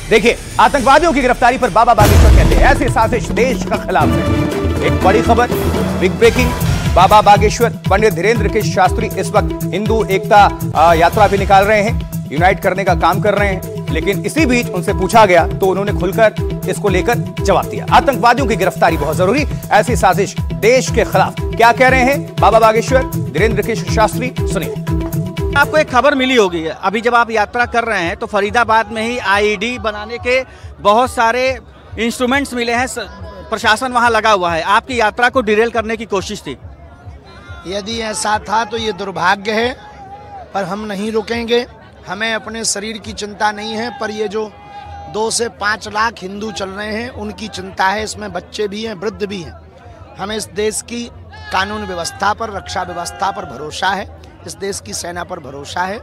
देखिए, आतंकवादियों की गिरफ्तारी पर बाबा बागेश्वर कहते हैं ऐसी साजिश देश का खिलाफ है। एक बड़ी खबर, बिग ब्रेकिंग। बाबा बागेश्वर पंडित धीरेन्द्र के शास्त्री इस वक्त हिंदू एकता यात्रा भी निकाल रहे हैं, यूनाइट करने का काम कर रहे हैं। लेकिन इसी बीच उनसे पूछा गया तो उन्होंने खुलकर इसको लेकर जवाब दिया। आतंकवादियों की गिरफ्तारी बहुत जरूरी, ऐसी साजिश देश के खिलाफ। क्या कह रहे हैं बाबा बागेश्वर धीरेन्द्र के शास्त्री, सुनिए। आपको एक खबर मिली होगी, अभी जब आप यात्रा कर रहे हैं तो फरीदाबाद में ही आईईडी बनाने के बहुत सारे इंस्ट्रूमेंट्स मिले हैं, प्रशासन वहां लगा हुआ है। आपकी यात्रा को डिरेल करने की कोशिश थी। यदि ऐसा था तो ये दुर्भाग्य है, पर हम नहीं रुकेंगे। हमें अपने शरीर की चिंता नहीं है, पर ये जो 2 से 5 लाख हिंदू चल रहे हैं उनकी चिंता है। इसमें बच्चे भी हैं, वृद्ध भी हैं। हमें इस देश की कानून व्यवस्था पर, रक्षा व्यवस्था पर भरोसा है, इस देश की सेना पर भरोसा है।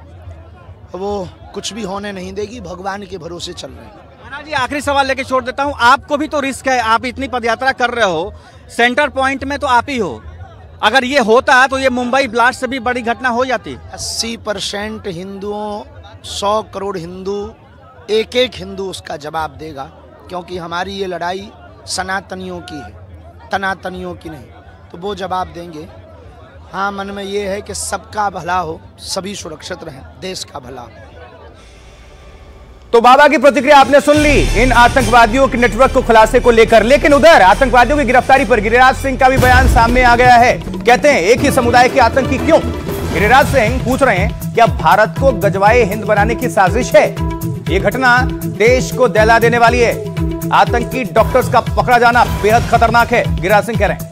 वो कुछ भी होने नहीं देगी, भगवान के भरोसे चल रहे हैं। महाराज जी, आखिरी सवाल लेके छोड़ देता हूँ। आपको भी तो रिस्क है, आप इतनी पदयात्रा कर रहे हो, सेंटर पॉइंट में तो आप ही हो। अगर ये होता तो ये मुंबई ब्लास्ट से भी बड़ी घटना हो जाती। 80% हिंदुओं, 100 करोड़ हिंदू, एक हिंदू उसका जवाब देगा, क्योंकि हमारी ये लड़ाई सनातनियों की है, तनातनियों की नहीं। तो वो जवाब देंगे। हाँ, मन में ये है कि सबका भला हो, सभी सुरक्षित रहें, देश का भला हो। तो बाबा की प्रतिक्रिया आपने सुन ली इन आतंकवादियों के नेटवर्क को खुलासे को लेकर। लेकिन उधर आतंकवादियों की गिरफ्तारी पर गिरिराज सिंह का भी बयान सामने आ गया है। कहते हैं एक ही समुदाय के आतंकी क्यों? गिरिराज सिंह पूछ रहे हैं क्या भारत को गजवाए हिंद बनाने की साजिश है? यह घटना देश को दहला देने वाली है। आतंकी डॉक्टर्स का पकड़ा जाना बेहद खतरनाक है, गिरिराज सिंह कह रहे हैं।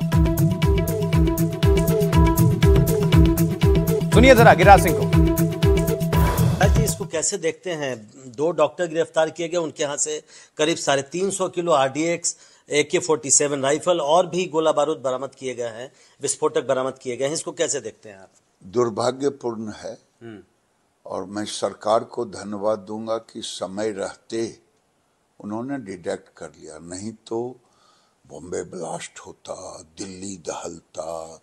सुनिए जरा गिरिराज सिंह को। जी, इसको कैसे देखते हैं? 2 डॉक्टर गिरफ्तार किए गए, उनके यहाँ से करीब 350 किलो RDX, AK-47 राइफल और भी गोला बारूद बरामद किए गए हैं, विस्फोटक बरामद किए गए हैं। इसको कैसे देखते हैं आप? दुर्भाग्यपूर्ण है और मैं सरकार को धन्यवाद दूंगा कि समय रहते उन्होंने डिटेक्ट कर लिया, नहीं तो बॉम्बे ब्लास्ट होता, दिल्ली दहलता,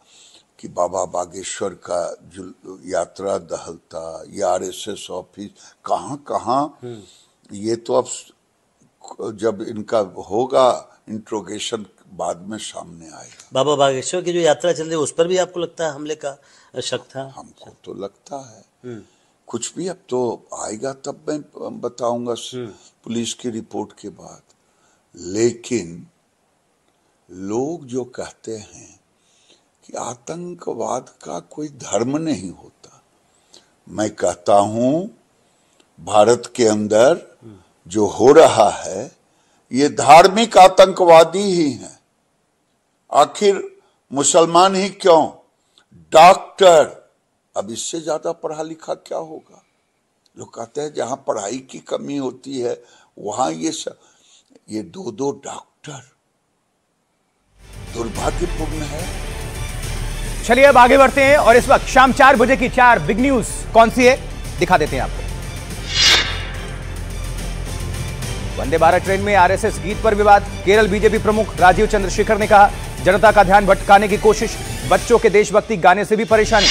कि बाबा बागेश्वर का यात्रा दहलता, या RSS ऑफिस कहाँ। ये तो अब जब इनका होगा इंट्रोगेशन बाद में सामने आएगा। बाबा बागेश्वर की जो यात्रा चल रही है उस पर भी आपको लगता है हमले का शक था? हमको तो लगता है। कुछ भी अब तो आएगा तब मैं बताऊंगा पुलिस की रिपोर्ट के बाद। लेकिन लोग जो कहते हैं कि आतंकवाद का कोई धर्म नहीं होता, मैं कहता हूं भारत के अंदर जो हो रहा है ये धार्मिक आतंकवादी ही हैं। आखिर मुसलमान ही क्यों, डॉक्टर, अब इससे ज्यादा पढ़ा लिखा क्या होगा? लोग कहते हैं जहां पढ़ाई की कमी होती है वहां ये 2 डॉक्टर, दुर्भाग्यपूर्ण है। चलिए अब आगे बढ़ते हैं और इस वक्त शाम 4 बजे की 4 बिग न्यूज कौन सी है दिखा देते हैं आपको। वंदे भारत ट्रेन में RSS गीत पर विवाद। केरल बीजेपी प्रमुख राजीव चंद्रशेखर ने कहा जनता का ध्यान भटकाने की कोशिश, बच्चों के देशभक्ति गाने से भी परेशानी।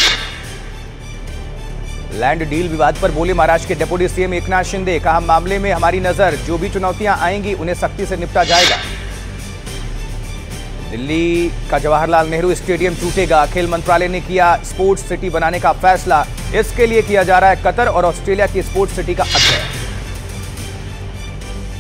लैंड डील विवाद पर बोले महाराष्ट्र के डिप्टी सीएम एकनाथ शिंदे, कहा मामले में हमारी नजर, जो भी चुनौतियां आएंगी उन्हें सख्ती से निपटा जाएगा। दिल्ली का जवाहरलाल नेहरू स्टेडियम टूटेगा, खेल मंत्रालय ने किया स्पोर्ट्स सिटी बनाने का फैसला। इसके लिए किया जा रहा है कतर और ऑस्ट्रेलिया की स्पोर्ट्स सिटी का अध्ययन।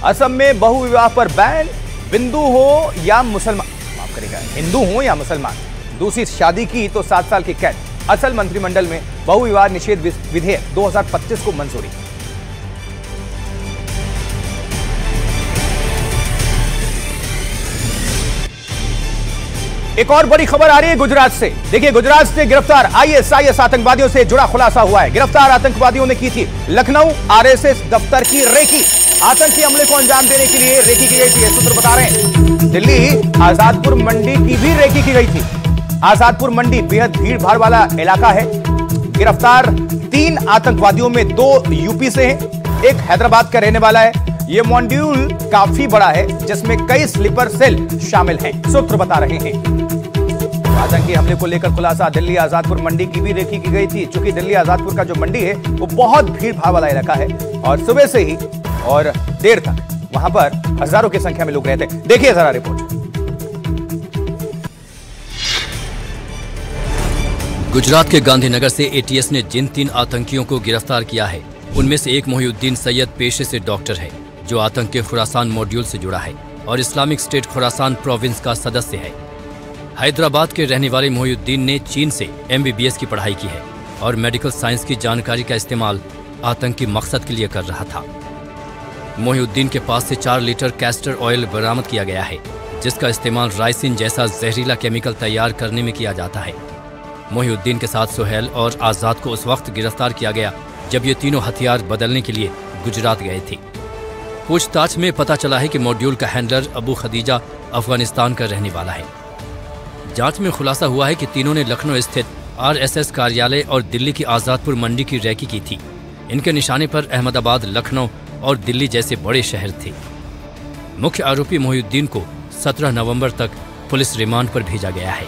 असम में बहुविवाह पर बैन, बिंदु हो या मुसलमान, माफ करेगा, हिंदू हो या मुसलमान, दूसरी शादी की तो 7 साल की कैद। असल मंत्रिमंडल में बहुविवाह निषेध विधेयक 2025 को मंजूरी। एक और बड़ी खबर आ रही है गुजरात से। देखिए, गुजरात से गिरफ्तार ISIS आतंकवादियों से जुड़ा खुलासा हुआ है। गिरफ्तार आतंकवादियों ने की थी लखनऊ RSS दफ्तर की रेकी। आतंकी हमले को अंजाम देने के लिए रेकी की गई थी, सूत्र बता रहे हैं। दिल्ली आजादपुर मंडी की भी रेकी की गई थी। आजादपुर मंडी बेहद भीड़ भाड़ वाला इलाका है। गिरफ्तार 3 आतंकवादियों में 2 यूपी से हैं, एक हैदराबाद का रहने वाला है। यह मॉड्यूल काफी बड़ा है जिसमें कई स्लीपर सेल शामिल हैं, सूत्र बता रहे हैं। आतंकी हमले को लेकर खुलासा, दिल्ली आजादपुर मंडी की भी रेकी की गई थी। चूंकि दिल्ली आजादपुर का जो मंडी है वो बहुत भीड़ भाड़ वाला इलाका है और सुबह से ही और देर तक वहां पर हजारों की संख्या में लोग रहते। देखिए जरा रिपोर्ट। गुजरात के गांधीनगर से एटीएस ने जिन 3 आतंकियों को गिरफ्तार किया है, उनमें से एक मोहिउद्दीन सैयद पेशे से डॉक्टर है, जो आतंक के खुरासान मॉड्यूल से जुड़ा है और इस्लामिक स्टेट खुरासान प्रोविंस का सदस्य है। हैदराबाद के रहने वाले मोहिउद्दीन ने चीन से MBBS की पढ़ाई की है और मेडिकल साइंस की जानकारी का इस्तेमाल आतंकी मकसद के लिए कर रहा था। मोहिउद्दीन के पास से 4 लीटर कैस्टर ऑयल बरामद किया गया है, जिसका इस्तेमाल राइसिन जैसा जहरीला केमिकल तैयार करने में किया जाता है। मोहिउद्दीन के साथ सुहेल और आजाद को उस वक्त गिरफ्तार किया गया जब ये तीनों हथियार बदलने के लिए गुजरात गए थे। पूछताछ में पता चला है कि मॉड्यूल का हैंडलर अबू खदीजा अफगानिस्तान का रहने वाला है। जांच में खुलासा हुआ है कि तीनों ने लखनऊ स्थित RSS कार्यालय और दिल्ली की आजादपुर मंडी की रैकी की थी। इनके निशाने पर अहमदाबाद, लखनऊ और दिल्ली जैसे बड़े शहर थे। मुख्य आरोपी मोहिउद्दीन को 17 नवंबर तक पुलिस रिमांड पर भेजा गया है।